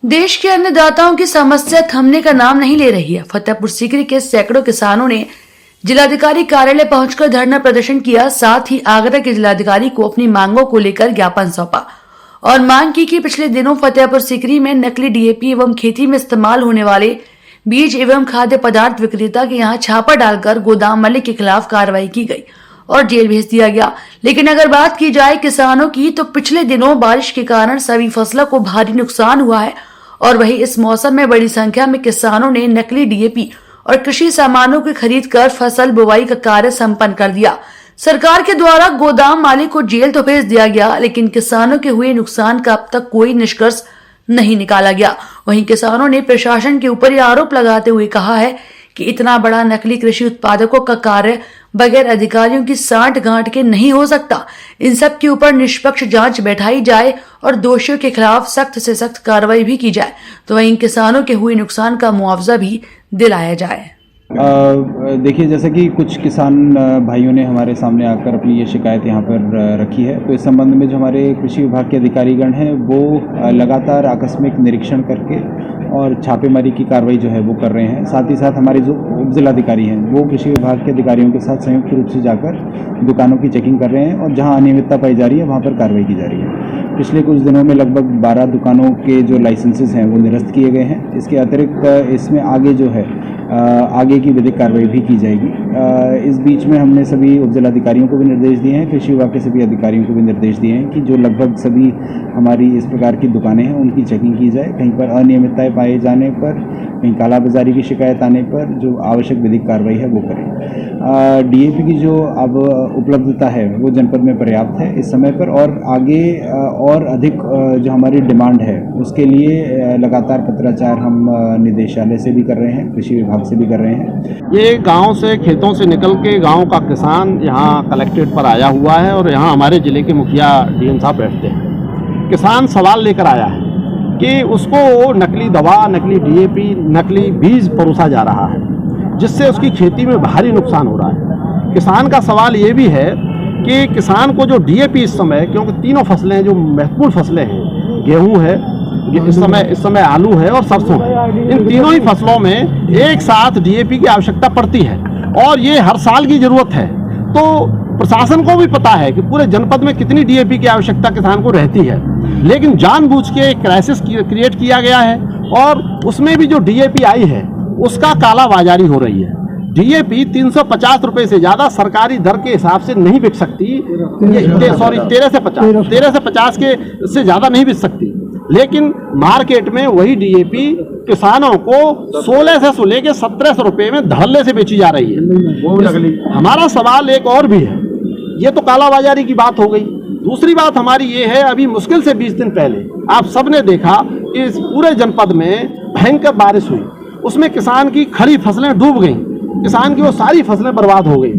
देश के अन्नदाताओं की समस्या थमने का नाम नहीं ले रही है। फतेहपुर सीकरी के सैकड़ों किसानों ने जिलाधिकारी कार्यालय पहुंचकर धरना प्रदर्शन किया। साथ ही आगरा के जिलाधिकारी को अपनी मांगों को लेकर ज्ञापन सौंपा और मांग की कि पिछले दिनों फतेहपुर सीकरी में नकली डीएपी एवं खेती में इस्तेमाल होने वाले बीज एवं खाद्य पदार्थ विक्रेता के यहाँ छापा डालकर गोदाम मालिक के खिलाफ कार्रवाई की गई और जेल भेज दिया गया। लेकिन अगर बात की जाए किसानों की, तो पिछले दिनों बारिश के कारण सभी फसलों को भारी नुकसान हुआ है और वही इस मौसम में बड़ी संख्या में किसानों ने नकली डीएपी और कृषि सामानों की खरीद कर फसल बुवाई का कार्य संपन्न कर दिया। सरकार के द्वारा गोदाम मालिक को जेल तो भेज दिया गया, लेकिन किसानों के हुए नुकसान का अब तक कोई निष्कर्ष नहीं निकाला गया। वहीं किसानों ने प्रशासन के ऊपर यह आरोप लगाते हुए कहा है कि इतना बड़ा नकली कृषि उत्पादकों का कार्य बगैर अधिकारियों की सांठ गांठ के नहीं हो सकता। इन सब के ऊपर निष्पक्ष जांच बैठाई जाए और दोषियों के खिलाफ सख्त से सख्त कार्रवाई भी की जाए, तो वहीं किसानों के हुए नुकसान का मुआवजा भी दिलाया जाए। देखिए, जैसे कि कुछ किसान भाइयों ने हमारे सामने आकर अपनी ये शिकायत यहाँ पर रखी है, तो इस संबंध में जो हमारे कृषि विभाग के अधिकारीगण हैं वो लगातार आकस्मिक निरीक्षण करके और छापेमारी की कार्रवाई जो है वो कर रहे हैं। साथ ही साथ हमारे जो उप जिलाधिकारी हैं वो कृषि विभाग के अधिकारियों के साथ संयुक्त रूप से जाकर दुकानों की चेकिंग कर रहे हैं और जहाँ अनियमितता पाई जा रही है वहाँ पर कार्रवाई की जा रही है। पिछले कुछ दिनों में लगभग 12 दुकानों के जो लाइसेंसेस हैं वो निरस्त किए गए हैं। इसके अतिरिक्त इसमें आगे जो है आगे की विधिक कार्रवाई भी की जाएगी। इस बीच में हमने सभी उप जिलाधिकारियों को भी निर्देश दिए हैं, कृषि विभाग के सभी अधिकारियों को भी निर्देश दिए हैं कि जो लगभग सभी हमारी इस प्रकार की दुकानें हैं उनकी चेकिंग की जाए। कहीं पर अनियमितताएं पाए जाने पर, कहीं कालाबाजारी की शिकायत आने पर जो आवश्यक विधिक कार्रवाई है वो करें। डीएपी की जो अब उपलब्धता है वो जनपद में पर्याप्त है इस समय पर, और आगे और अधिक जो हमारी डिमांड है उसके लिए लगातार पत्राचार हम निदेशालय से भी कर रहे हैं, कृषि विभाग से भी कर रहे हैं। ये गांव से, खेतों से निकल के गांव का किसान यहाँ कलेक्ट्रेट पर आया हुआ है और यहाँ हमारे ज़िले के मुखिया डीएम साहब बैठते हैं। किसान सवाल लेकर आया है कि उसको नकली दवा, नकली डीएपी, नकली बीज परोसा जा रहा है जिससे उसकी खेती में भारी नुकसान हो रहा है। किसान का सवाल ये भी है कि किसान को जो डीएपी इस समय, क्योंकि तीनों फसलें जो महत्वपूर्ण फसलें हैं, गेहूँ है, इस समय आलू है और सरसों है, इन तीनों ही फसलों में एक साथ डीएपी की आवश्यकता पड़ती है और ये हर साल की ज़रूरत है। तो प्रशासन को भी पता है कि पूरे जनपद में कितनी डीएपी की आवश्यकता किसान को रहती है, लेकिन जानबूझ के एक क्राइसिस क्रिएट किया गया है और उसमें भी जो डीएपी आई है उसका कालाबाजारी हो रही है। डीएपी 350 रुपये से ज़्यादा सरकारी दर के हिसाब से नहीं बिक सकती, 13 से 50 के से ज़्यादा नहीं बिक सकती, लेकिन मार्केट में वही डीएपी किसानों को 1600 से लेकर 1700 रुपये में धड़ल्ले से बेची जा रही है। हमारा सवाल एक और भी है, ये तो कालाबाजारी की बात हो गई। दूसरी बात हमारी ये है, अभी मुश्किल से 20 दिन पहले आप सबने देखा कि इस पूरे जनपद में भयंकर बारिश हुई, उसमें किसान की खड़ी फसलें डूब गईं, किसान की वो सारी फसलें बर्बाद हो गई।